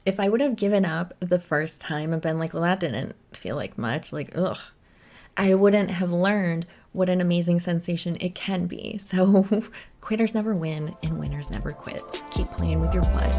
If I would have given up the first time and been like, well, that didn't feel like much, like, ugh, I wouldn't have learned what an amazing sensation it can be. So quitters never win and winners never quit. Keep playing with your butt.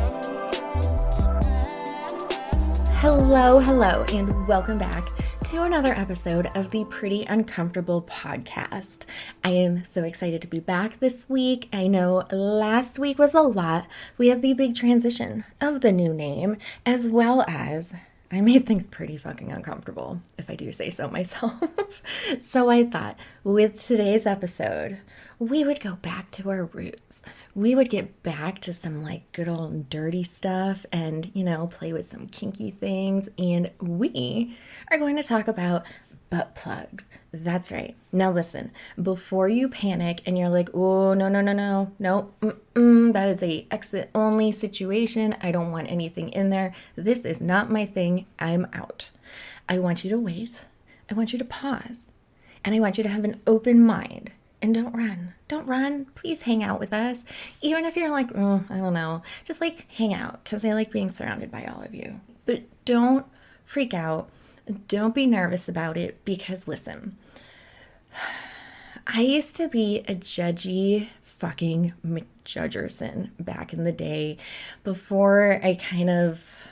Hello, and welcome back to another episode of the Pretty Uncomfortable podcast. I am so excited to be back this week. I know last week was a lot. We had the big transition of the new name, as well as I made things pretty fucking uncomfortable, if I do say so myself. So I thought with today's episode, we would go back to our roots. We would get back to some like good old dirty stuff and, play with some kinky things. And we are going to talk about butt plugs. That's right. Now listen, before you panic and you're like, oh, no, that is a exit only situation. I don't want anything in there. This is not my thing. I'm out. I want you to wait. I want you to pause. And I want you to have an open mind. And don't run. Don't run. Please hang out with us. Even if you're like, I don't know. Just like hang out because I like being surrounded by all of you. But don't freak out. Don't be nervous about it because listen, I used to be a judgy fucking McJudgerson back in the day before I kind of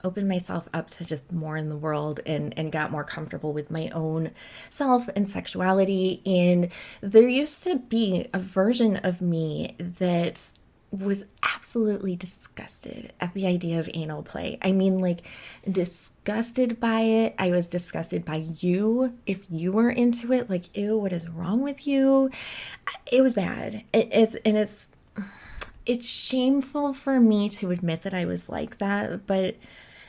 opened myself up to just more in the world and got more comfortable with my own self and sexuality. And there used to be a version of me that was absolutely disgusted at the idea of anal play. I mean, like, disgusted by it. I was disgusted by you if you were into it. Like, ew, what is wrong with you? It was bad. It's shameful for me to admit that I was like that, but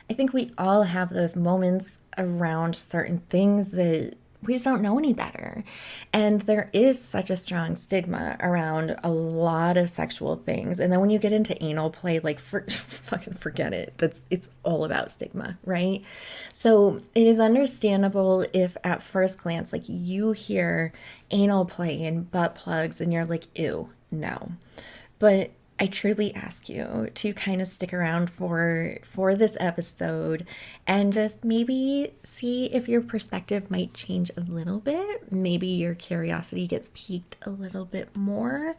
I think we all have those moments around certain things that we just don't know any better. And there is such a strong stigma around a lot of sexual things. And then when you get into anal play, like fucking forget it. It's all about stigma, right? So it is understandable if at first glance, like you hear anal play and butt plugs and you're like, ew, no. But I truly ask you to kind of stick around for this episode and just maybe see if your perspective might change a little bit. Maybe your curiosity gets piqued a little bit more.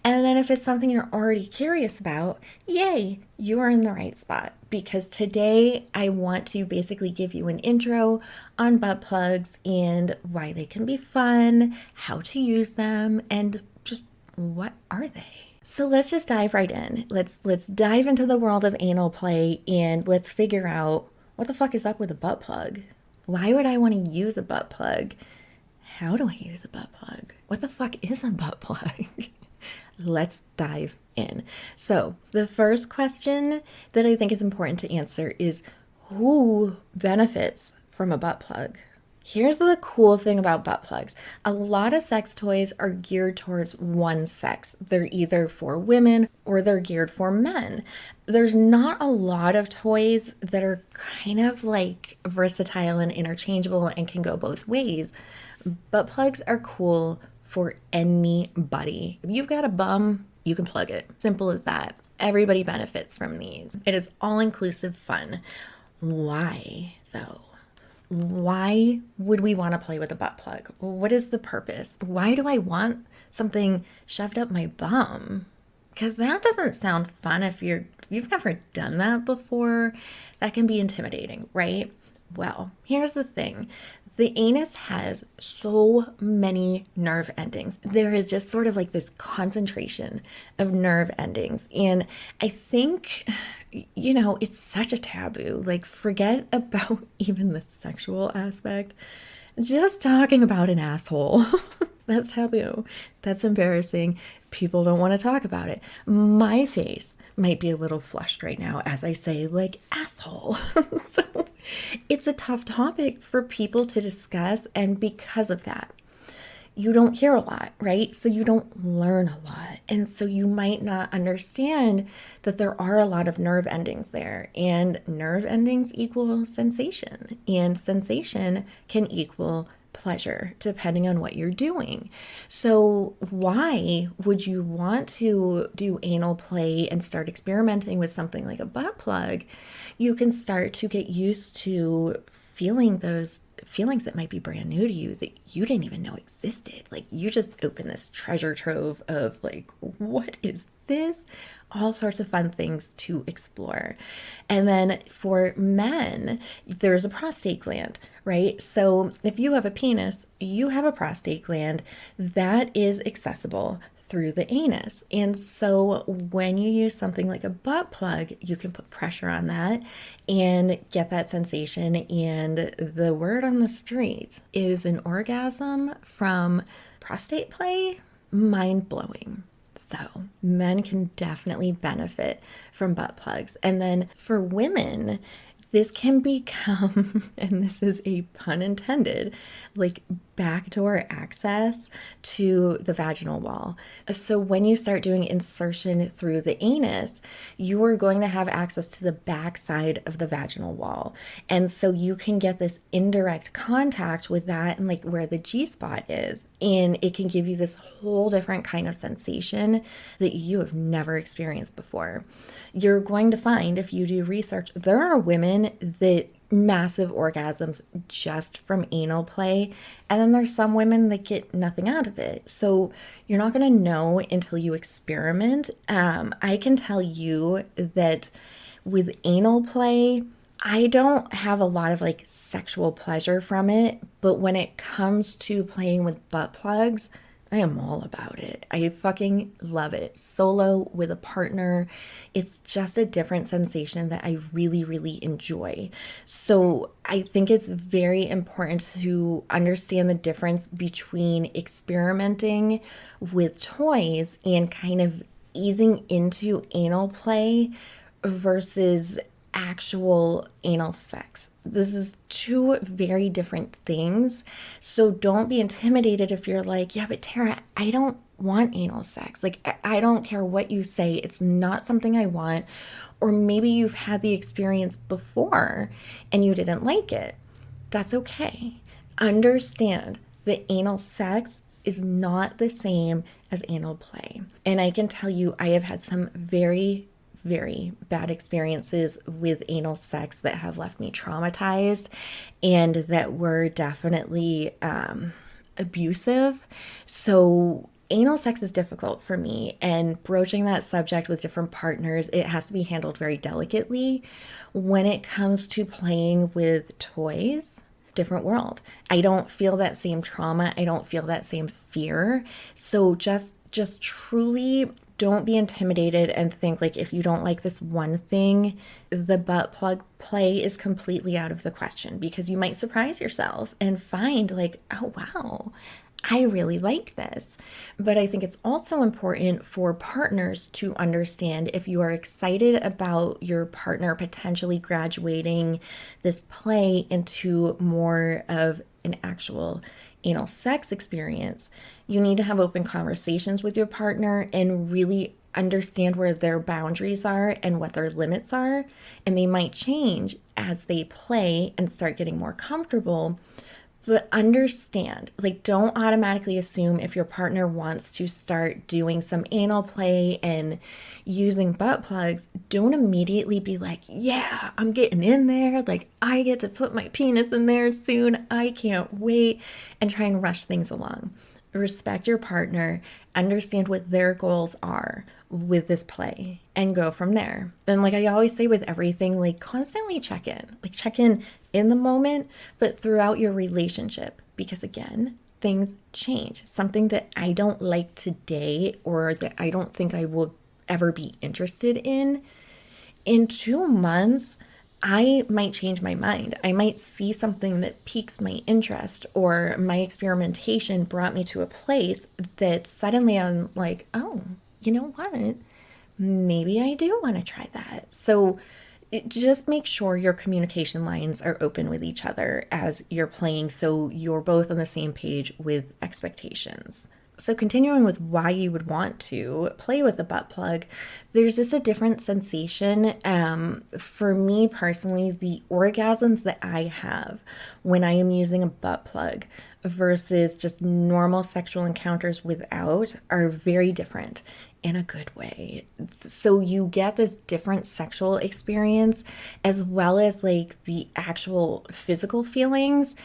And then if it's something you're already curious about, yay, you are in the right spot. Because today I want to basically give you an intro on butt plugs and why they can be fun, how to use them, and just what are they? So let's just dive right in. Let's dive into the world of anal play and let's figure out what the fuck is up with a butt plug. Why would I want to use a butt plug? How do I use a butt plug? What the fuck is a butt plug? Let's dive in. So the first question that I think is important to answer is who benefits from a butt plug? Here's the cool thing about butt plugs. A lot of sex toys are geared towards one sex. They're either for women or they're geared for men. There's not a lot of toys that are kind of like versatile and interchangeable and can go both ways. Butt plugs are cool for anybody. If you've got a bum, you can plug it. Simple as that. Everybody benefits from these. It is all-inclusive fun. Why, though? Why would we want to play with a butt plug? What is the purpose? Why do I want something shoved up my bum? Because that doesn't sound fun if you've never done that before. That can be intimidating, right? Well, here's the thing. The anus has so many nerve endings. There is just sort of like this concentration of nerve endings. And I think, it's such a taboo. Like, forget about even the sexual aspect. Just talking about an asshole. That's taboo. That's embarrassing. People don't want to talk about it. My face might be a little flushed right now as I say, like, asshole. So it's a tough topic for people to discuss. And because of that, you don't hear a lot, right? So you don't learn a lot. And so you might not understand that there are a lot of nerve endings there. And nerve endings equal sensation. And sensation can equal pleasure depending on what you're doing. So, why would you want to do anal play and start experimenting with something like a butt plug? You can start to get used to feeling those feelings that might be brand new to you that you didn't even know existed. Like, you just open this treasure trove of, like, what is this? All sorts of fun things to explore. And then for men, there's a prostate gland, right? So if you have a penis, you have a prostate gland that is accessible through the anus. And so when you use something like a butt plug, you can put pressure on that and get that sensation. And the word on the street is an orgasm from prostate play. Mind blowing. So men can definitely benefit from butt plugs. And then for women, this can become, and this is a pun intended, like backdoor access to the vaginal wall. So when you start doing insertion through the anus, you are going to have access to the backside of the vaginal wall. And so you can get this indirect contact with that and like where the G spot is. And it can give you this whole different kind of sensation that you have never experienced before. You're going to find, if you do research, there are women that massive orgasms just from anal play, and then there's some women that get nothing out of it. So you're not going to know until you experiment. I can tell you that with anal play, I don't have a lot of like sexual pleasure from it, but when it comes to playing with butt plugs, I am all about it. I fucking love it. Solo, with a partner, it's just a different sensation that I really, really enjoy. So I think it's very important to understand the difference between experimenting with toys and kind of easing into anal play versus actual anal sex. This is two very different things. So don't be intimidated if you're like, yeah, but Tara, I don't want anal sex. Like, I don't care what you say. It's not something I want. Or maybe you've had the experience before and you didn't like it. That's okay. Understand that anal sex is not the same as anal play. And I can tell you, I have had some very bad experiences with anal sex that have left me traumatized and that were definitely abusive. So anal sex is difficult for me, and broaching that subject with different partners, it has to be handled very delicately. When it comes to playing with toys, different world. I don't feel that same trauma. I don't feel that same fear. So just truly don't be intimidated and think like if you don't like this one thing, the butt plug play is completely out of the question, because you might surprise yourself and find like, oh wow, I really like this. But I think it's also important for partners to understand, if you are excited about your partner potentially graduating this play into more of an actual anal sex experience, you need to have open conversations with your partner and really understand where their boundaries are and what their limits are. And they might change as they play and start getting more comfortable. But understand, like, don't automatically assume if your partner wants to start doing some anal play and using butt plugs, don't immediately be like, yeah, I'm getting in there. Like, I get to put my penis in there soon. I can't wait, and try and rush things along. Respect your partner, understand what their goals are with this play, and go from there. And like I always say with everything, like constantly check in. Like check in the moment, but throughout your relationship, because again, things change. Something that I don't like today, or that I don't think I will ever be interested in 2 months, I might change my mind. I might see something that piques my interest, or my experimentation brought me to a place that suddenly I'm like, oh, you know what? Maybe I do want to try that. So just make sure your communication lines are open with each other as you're playing, so you're both on the same page with expectations. So, continuing with why you would want to play with a butt plug, there's just a different sensation. For me personally, the orgasms that I have when I am using a butt plug versus just normal sexual encounters without are very different in a good way. So you get this different sexual experience as well as like the actual physical feelings.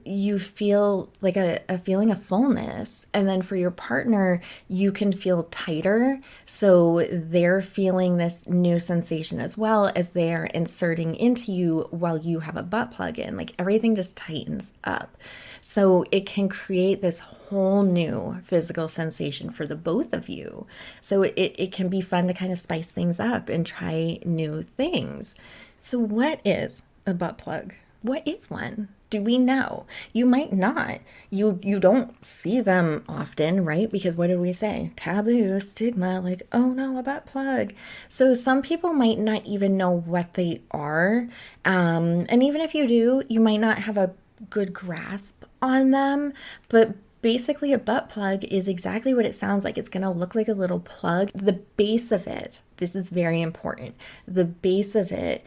You feel like a feeling of fullness. And then for your partner, you can feel tighter. So they're feeling this new sensation as well as they're inserting into you while you have a butt plug in. Like everything just tightens up. So it can create this whole new physical sensation for the both of you. So it can be fun to kind of spice things up and try new things. So, what is a butt plug? What is one? Do we know? You might not. You don't see them often, right? Because what did we say? Taboo, stigma, like, oh no, a butt plug. So some people might not even know what they are. And even if you do, you might not have a good grasp on them. But basically, a butt plug is exactly what it sounds like. It's going to look like a little plug. The base of it, this is very important, the base of it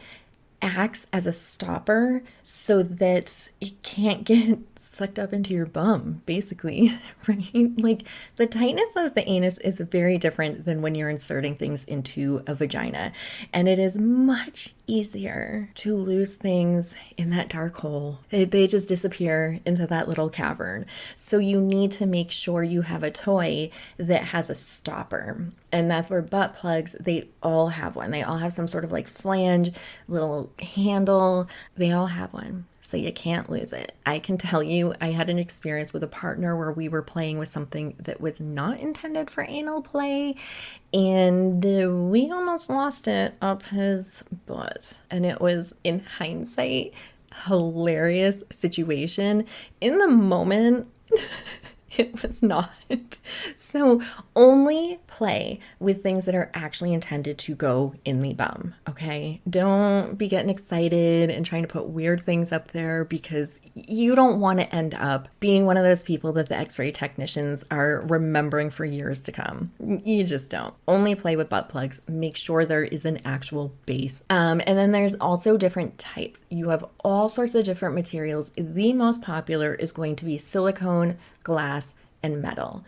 acts as a stopper so that it can't get sucked up into your bum, basically, right? Like the tightness of the anus is very different than when you're inserting things into a vagina. And it is much easier to lose things in that dark hole. They just disappear into that little cavern. So you need to make sure you have a toy that has a stopper. And that's where butt plugs, they all have one. They all have some sort of like flange, little handle. They all have one. So you can't lose it. I can tell you, I had an experience with a partner where we were playing with something that was not intended for anal play, and we almost lost it up his butt. And it was, in hindsight, hilarious situation. In the moment, it was not. So only play with things that are actually intended to go in the bum, okay? Don't be getting excited and trying to put weird things up there because you don't want to end up being one of those people that the x-ray technicians are remembering for years to come. You just don't. Only play with butt plugs. Make sure there is an actual base. And then there's also different types. You have all sorts of different materials. The most popular is going to be silicone, glass, and metal.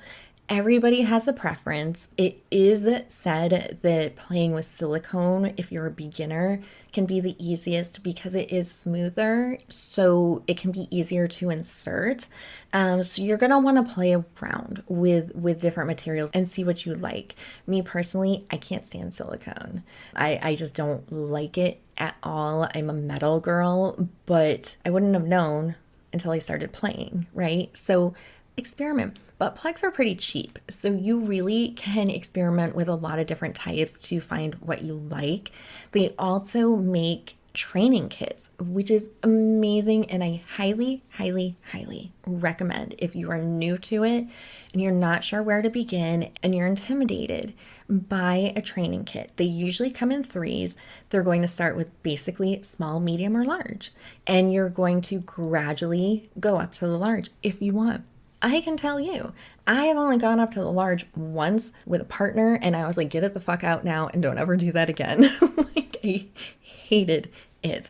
Everybody has a preference. It is said that playing with silicone, if you're a beginner, can be the easiest because it is smoother, so it can be easier to insert. So you're gonna want to play around with different materials and see what you like. Me personally, I can't stand silicone. I just don't like it at all. I'm a metal girl, but I wouldn't have known until I started playing, right? So experiment. Butt plugs are pretty cheap, so you really can experiment with a lot of different types to find what you like. They also make training kits, which is amazing, and I highly, highly, highly recommend if you are new to it and you're not sure where to begin and you're intimidated, buy a training kit. They usually come in threes. They're going to start with basically small, medium, or large, and you're going to gradually go up to the large if you want. I can tell you, I have only gone up to the large once with a partner, and I was like, get it the fuck out now and don't ever do that again. Like, I hated it.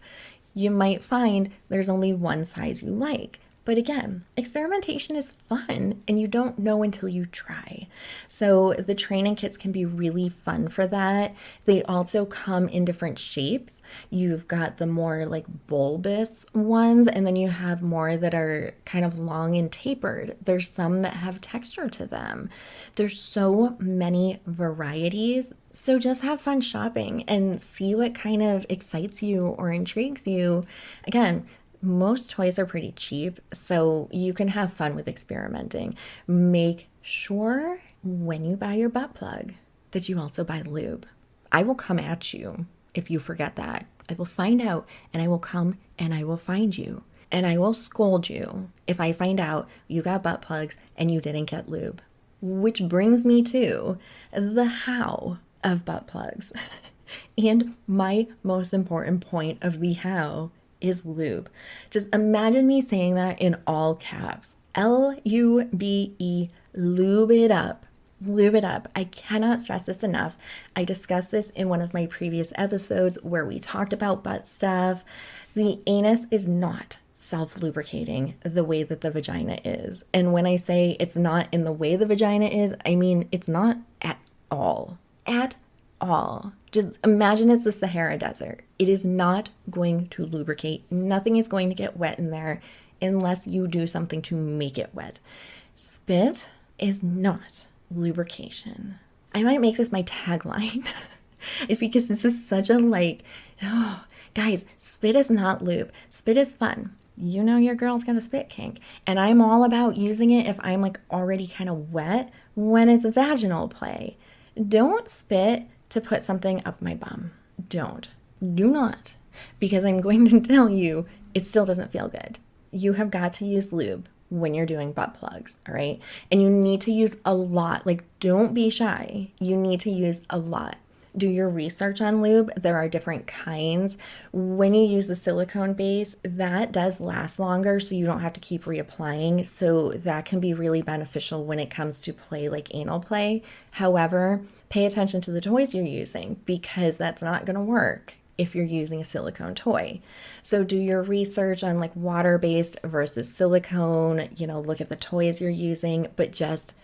You might find there's only one size you like. But again, experimentation is fun and you don't know until you try. So the training kits can be really fun for that. They also come in different shapes. You've got the more like bulbous ones, and then you have more that are kind of long and tapered. There's some that have texture to them. There's so many varieties. So just have fun shopping and see what kind of excites you or intrigues you. Again, most toys are pretty cheap, so you can have fun with experimenting. Make sure when you buy your butt plug that you also buy lube. I will come at you if you forget that. I will find out, and I will come and I will find you. And I will scold you if I find out you got butt plugs and you didn't get lube. Which brings me to the how of butt plugs. And my most important point of the how is lube. Just imagine me saying that in all caps. Lube, lube it up. Lube it up. I cannot stress this enough. I discussed this in one of my previous episodes where we talked about butt stuff. The anus is not self-lubricating the way that the vagina is. And when I say it's not in the way the vagina is, I mean it's not at all. At all. Just imagine it's the Sahara Desert. It is not going to lubricate. Nothing is going to get wet in there unless you do something to make it wet. Spit is not lubrication. I might make this my tagline. It's because this is such a oh, guys, spit is not lube. Spit is fun. You know your girl's got a spit kink. And I'm all about using it if I'm already kind of wet when it's vaginal play. Don't spit to put something up my bum. Don't. Do not. Because I'm going to tell you, it still doesn't feel good. You have got to use lube when you're doing butt plugs, all right? And you need to use a lot. Don't be shy. You need to use a lot. Do your research on lube. There are different kinds. When you use the silicone base, that does last longer, so you don't have to keep reapplying. So that can be really beneficial when it comes to play like anal play. However, pay attention to the toys you're using because that's not going to work if you're using a silicone toy. So do your research on water-based versus silicone, look at the toys you're using, but just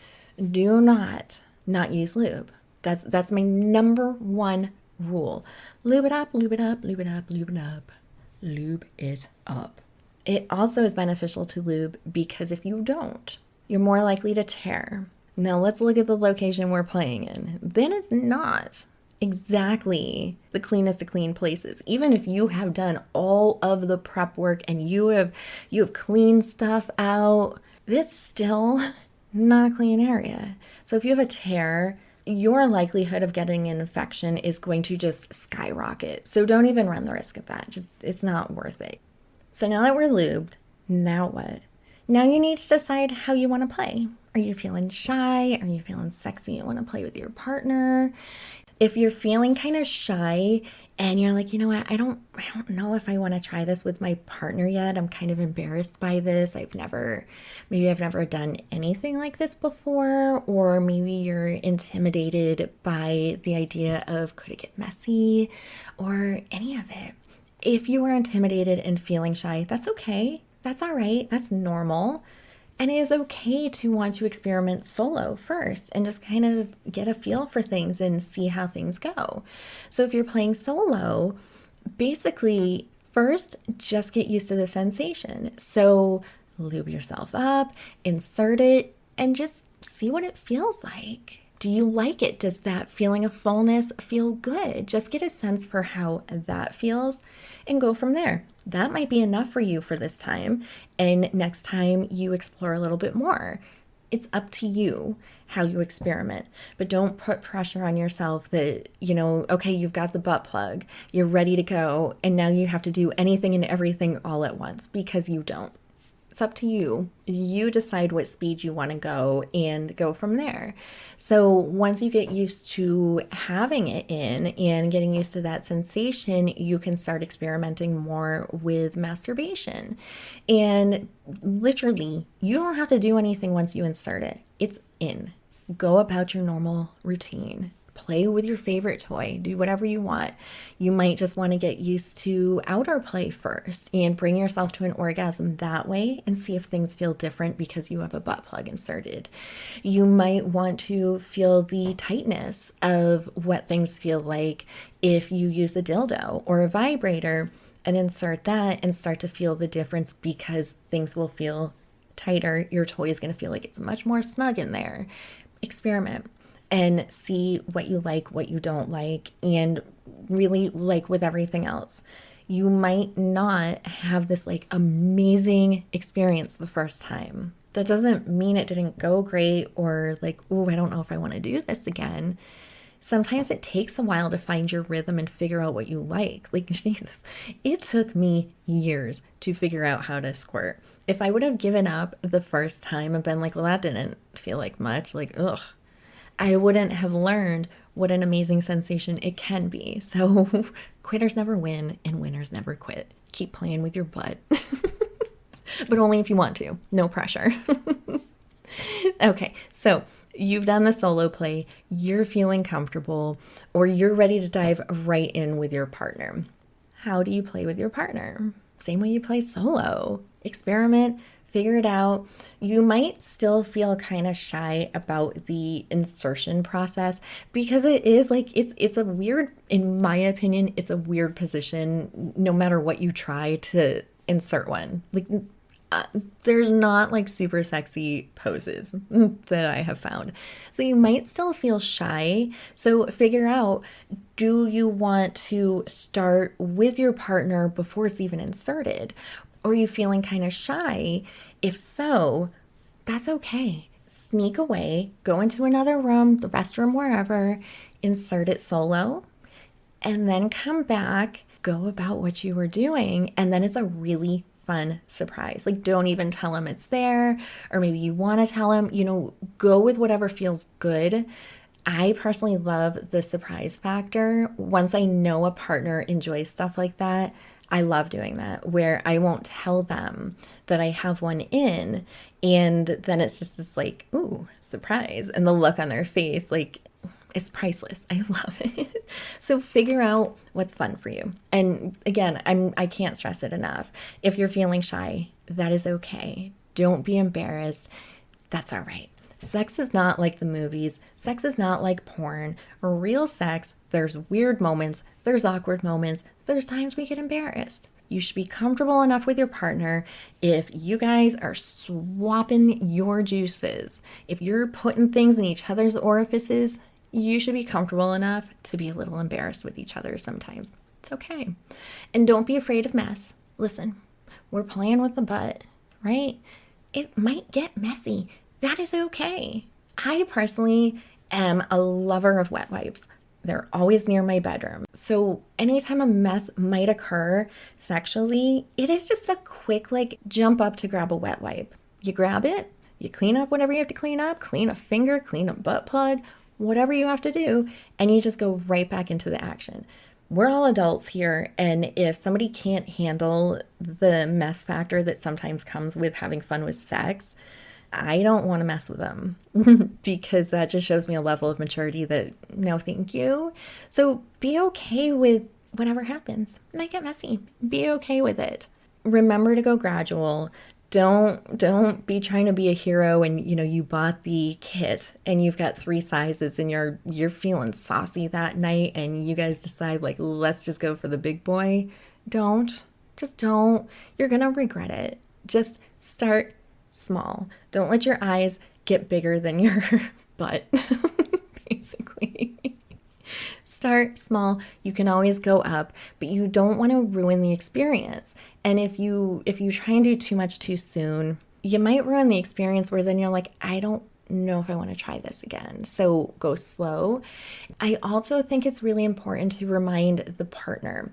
do not use lube. That's my number one rule. Lube it up, lube it up, lube it up, lube it up, lube it up. It also is beneficial to lube because if you don't, you're more likely to tear. Now let's look at the location we're playing in. Then it's not exactly the cleanest of clean places. Even if you have done all of the prep work and you have cleaned stuff out, it's still not a clean area. So if you have a tear, your likelihood of getting an infection is going to just skyrocket. So don't even run the risk of that. It's not worth it. So now that we're lubed, now what? Now you need to decide how you want to play. Are you feeling shy? Are you feeling sexy? You want to play with your partner? If you're feeling kind of shy and you're like, you know what, I don't know if I want to try this with my partner yet. I'm kind of embarrassed by this. Maybe I've never done anything like this before, or maybe you're intimidated by the idea of could it get messy or any of it. If you are intimidated and feeling shy, that's okay. That's all right. That's normal. And it is okay to want to experiment solo first and just kind of get a feel for things and see how things go. So if you're playing solo, basically first just get used to the sensation. So lube yourself up, insert it, and just see what it feels like. Do you like it? Does that feeling of fullness feel good? Just get a sense for how that feels and go from there. That might be enough for you for this time. And next time you explore a little bit more. It's up to you how you experiment, but don't put pressure on yourself that, okay, you've got the butt plug, you're ready to go, and now you have to do anything and everything all at once, because you don't. It's up to you. You decide what speed you want to go and go from there. So once you get used to having it in and getting used to that sensation, you can start experimenting more with masturbation. And literally, you don't have to do anything once you insert it. It's in. Go about your normal routine. Play with your favorite toy. Do whatever you want. You might just want to get used to outer play first and bring yourself to an orgasm that way and see if things feel different because you have a butt plug inserted. You might want to feel the tightness of what things feel like if you use a dildo or a vibrator and insert that and start to feel the difference because things will feel tighter. Your toy is going to feel like it's much more snug in there. Experiment and see what you like, what you don't like, and really, like with everything else, you might not have this amazing experience the first time. That doesn't mean it didn't go great or oh, I don't know if I want to do this again. Sometimes it takes a while to find your rhythm and figure out what you like. Jesus, it took me years to figure out how to squirt. If I would have given up the first time and been well, that didn't feel like much, ugh, I wouldn't have learned what an amazing sensation it can be. So quitters never win and winners never quit. Keep playing with your butt. but only if you want to. No pressure. Okay, so you've done the solo play, you're feeling comfortable, or you're ready to dive right in with your partner. How do you play with your partner? Same way you play solo. Experiment, figure it out. You might still feel kind of shy about the insertion process because it is like it's a weird, in my opinion, it's a weird position no matter what you try to insert one. Like there's not like super sexy poses that I have found. So you might still feel shy. So figure out, do you want to start with your partner before it's even inserted? Or are you feeling kind of shy? If so, that's okay. Sneak away, go into another room, the restroom, wherever, insert it solo, and then come back, go about what you were doing, and then it's a really fun surprise. Like, don't even tell him it's there, or maybe you want to tell him, go with whatever feels good. I personally love the surprise factor. Once I know a partner enjoys stuff like that, I love doing that, where I won't tell them that I have one in, and then it's just this like, ooh, surprise. And the look on their face, like, it's priceless. I love it. So figure out what's fun for you. And again, I can't stress it enough. If you're feeling shy, that is okay. Don't be embarrassed. That's all right. Sex is not like the movies. Sex is not like porn. Real sex, there's weird moments, there's awkward moments, there's times we get embarrassed. You should be comfortable enough with your partner. If you guys are swapping your juices, if you're putting things in each other's orifices, you should be comfortable enough to be a little embarrassed with each other sometimes. It's okay. And don't be afraid of mess. Listen, we're playing with the butt, right? It might get messy. That is okay. I personally am a lover of wet wipes. They're always near my bedroom. So anytime a mess might occur sexually, it is just a quick like jump up to grab a wet wipe. You grab it, you clean up whatever you have to clean up, clean a finger, clean a butt plug, whatever you have to do, and you just go right back into the action. We're all adults here, and if somebody can't handle the mess factor that sometimes comes with having fun with sex, I don't want to mess with them because that just shows me a level of maturity that no, thank you. So be okay with whatever happens. It might get messy. Be okay with it. Remember to go gradual. Don't be trying to be a hero and you bought the kit and you've got 3 sizes and you're feeling saucy that night and you guys decide like let's just go for the big boy. Just don't. You're gonna regret it. Just start small. Don't let your eyes get bigger than your butt. Basically. Start small. You can always go up, but you don't want to ruin the experience. And if you try and do too much too soon, you might ruin the experience where then you're like, I don't know if I want to try this again. So go slow. I also think it's really important to remind the partner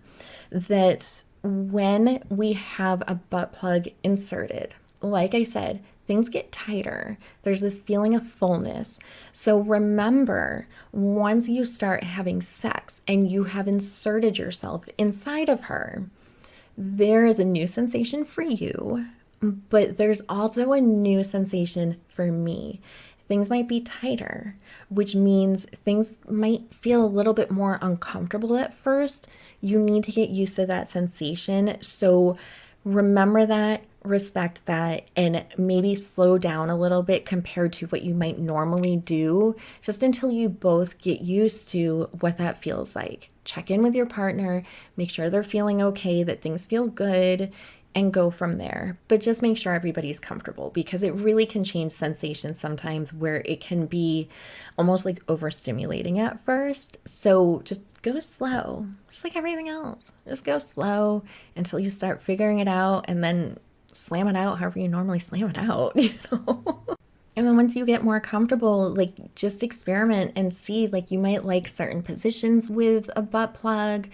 that when we have a butt plug inserted, like I said, things get tighter. There's this feeling of fullness. So remember, once you start having sex and you have inserted yourself inside of her, there is a new sensation for you, but there's also a new sensation for me. Things might be tighter, which means things might feel a little bit more uncomfortable at first. You need to get used to that sensation. So remember that, respect that, and maybe slow down a little bit compared to what you might normally do, just until you both get used to what that feels like. Check in with your partner, make sure they're feeling okay, that things feel good, and go from there. But just make sure everybody's comfortable, because it really can change sensations sometimes where it can be almost like overstimulating at first. So just go slow, just like everything else. Just go slow until you start figuring it out, and then slam it out however you normally slam it out, And then once you get more comfortable, like just experiment and see, like you might like certain positions with a butt plug.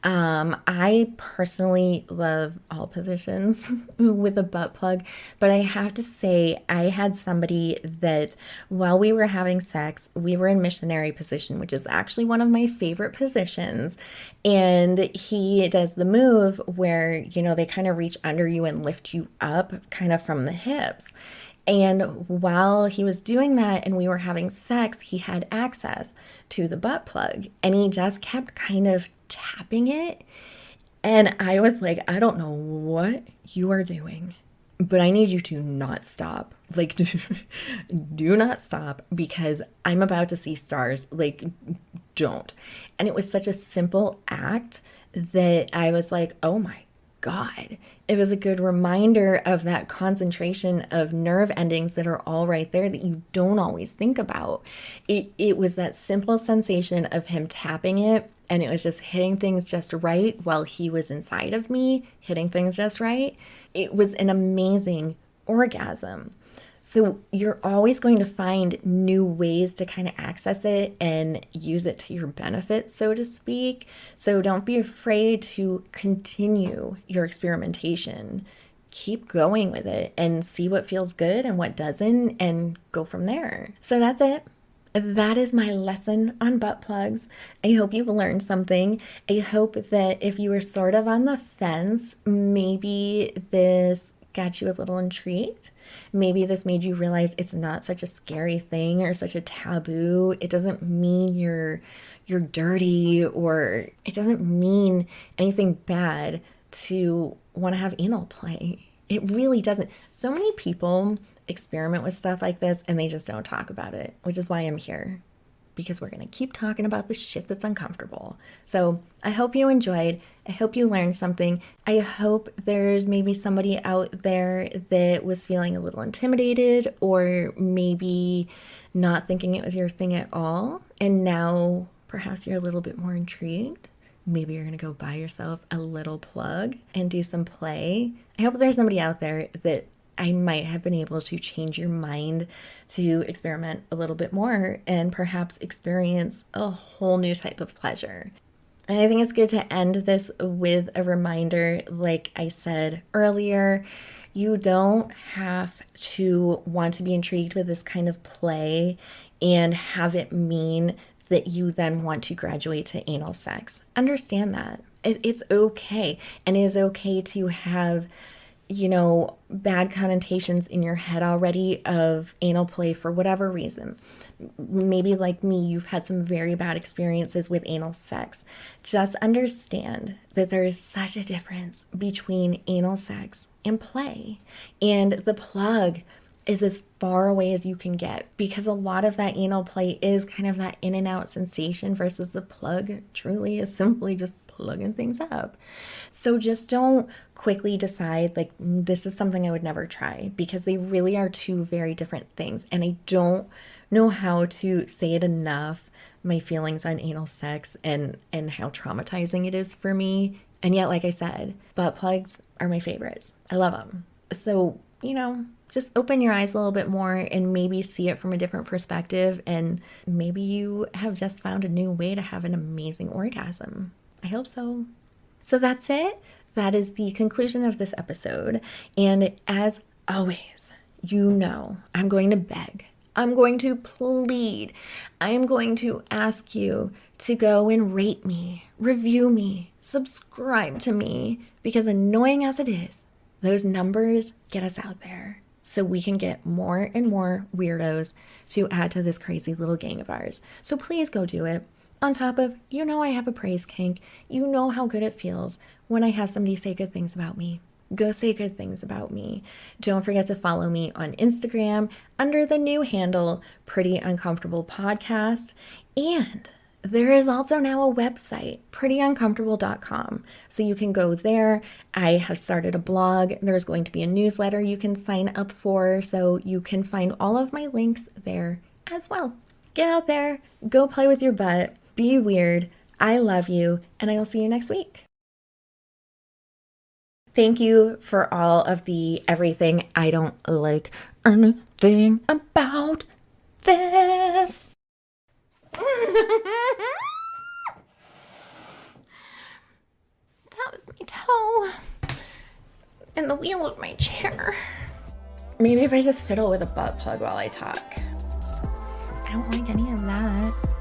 I personally love all positions with a butt plug, but I have to say, I had somebody that while we were having sex, we were in missionary position, which is actually one of my favorite positions. And he does the move where, they kind of reach under you and lift you up kind of from the hips. And while he was doing that and we were having sex, he had access to the butt plug and he just kept kind of tapping it. And I was like, I don't know what you are doing, but I need you to not stop. Like, do not stop because I'm about to see stars. Like, don't. And it was such a simple act that I was like, oh my God. It was a good reminder of that concentration of nerve endings that are all right there that you don't always think about. It was that simple sensation of him tapping it, and it was just hitting things just right while he was inside of me, hitting things just right. It was an amazing orgasm. So you're always going to find new ways to kind of access it and use it to your benefit, so to speak. So don't be afraid to continue your experimentation. Keep going with it and see what feels good and what doesn't, and go from there. So that's it. That is my lesson on butt plugs. I hope you've learned something. I hope that if you were sort of on the fence, maybe this got you a little intrigued. Maybe this made you realize it's not such a scary thing or such a taboo. It doesn't mean you're dirty, or it doesn't mean anything bad to want to have anal play. It really doesn't. So many people experiment with stuff like this and they just don't talk about it, which is why I'm here, because we're going to keep talking about the shit that's uncomfortable. So I hope you enjoyed. I hope you learned something. I hope there's maybe somebody out there that was feeling a little intimidated, or maybe not thinking it was your thing at all. And now perhaps you're a little bit more intrigued. Maybe you're going to go buy yourself a little plug and do some play. I hope there's somebody out there that I might have been able to change your mind to experiment a little bit more and perhaps experience a whole new type of pleasure. And I think it's good to end this with a reminder, like I said earlier, you don't have to want to be intrigued with this kind of play and have it mean that you then want to graduate to anal sex. Understand that. It's okay. And it is okay to have bad connotations in your head already of anal play for whatever reason. Maybe like me, you've had some very bad experiences with anal sex. Just understand that there is such a difference between anal sex and play. And the plug is as far away as you can get, because a lot of that anal play is kind of that in and out sensation, versus the plug truly is simply just plugging things up. So just don't quickly decide like this is something I would never try, because they really are two very different things. And I don't know how to say it enough, my feelings on anal sex and how traumatizing it is for me. And yet, like I said, butt plugs are my favorites. I love them. So, just open your eyes a little bit more and maybe see it from a different perspective. And maybe you have just found a new way to have an amazing orgasm. I hope so. So that's it. That is the conclusion of this episode. And as always, I'm going to beg. I'm going to plead. I am going to ask you to go and rate me, review me, subscribe to me, because annoying as it is, those numbers get us out there so we can get more and more weirdos to add to this crazy little gang of ours. So please go do it. On top of, I have a praise kink. You know how good it feels when I have somebody say good things about me. Go say good things about me. Don't forget to follow me on Instagram under the new handle, Pretty Uncomfortable Podcast. And there is also now a website, prettyuncomfortable.com. So you can go there. I have started a blog. There's going to be a newsletter you can sign up for. So you can find all of my links there as well. Get out there, go play with your butt, be weird. I love you, and I will see you next week. Thank you for all of the everything I don't like anything thing about this. That was my toe and the wheel of my chair. Maybe if I just fiddle with a butt plug while I talk. I don't like any of that.